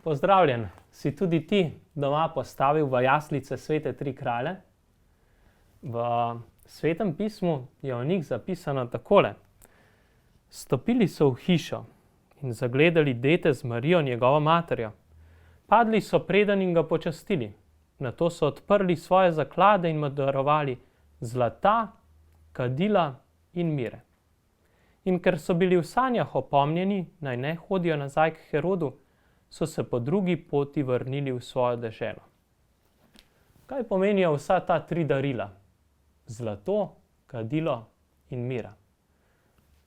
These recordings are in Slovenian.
Pozdravljen. Si tudi ti doma postavil v jaslice svete tri kralje? V Svetem pismu je o njih zapisano takole. Stopili so v hišo in zagledali dete z Marijo, njegovo materjo. Padli so preden in ga počastili. Nato so odprli svoje zaklade in mu darovali zlata, kadila in mire. In ker so bili v sanjah opomnjeni, naj ne hodijo nazaj k Herodu, so se po drugi poti vrnili v svojo deželo. Kaj pomenijo vsa ta tri darila? Zlato, kadilo in mira.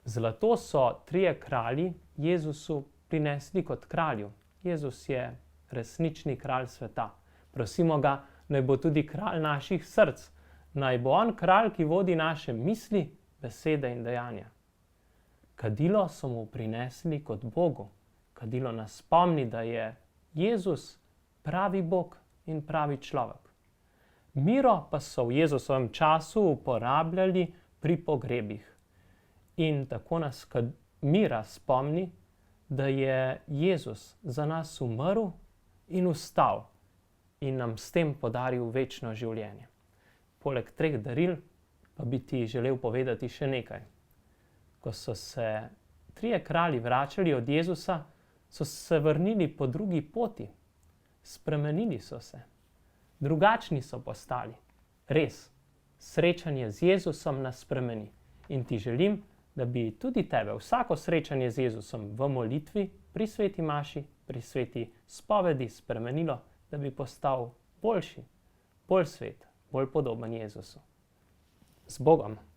Zlato so trije kralji Jezusu prinesli kot kralju. Jezus je resnični kralj sveta. Prosimo ga, naj bo tudi kralj naših src. Naj bo on kralj, ki vodi naše misli, besede in dejanja. Kadilo so mu prinesli kot Bogu. Kadilo nas spomni, da je Jezus pravi Bog in pravi človek. Miro pa so v Jezusovem času uporabljali pri pogrebih. In tako nas mira spomni, da je Jezus za nas umrl in vstal in nam s tem podaril večno življenje. Poleg treh daril pa bi ti želel povedati še nekaj. Ko so se trije kralji vračali od Jezusa, so se vrnili po drugi poti. Spremenili so se. Drugačni so postali. Res, srečanje z Jezusom nas spremeni. In ti želim, da bi tudi tebe vsako srečanje z Jezusom v molitvi, pri sveti maši, pri sveti spovedi spremenilo, da bi postal boljši, bolj svet, bolj podoben Jezusu. Z Bogom!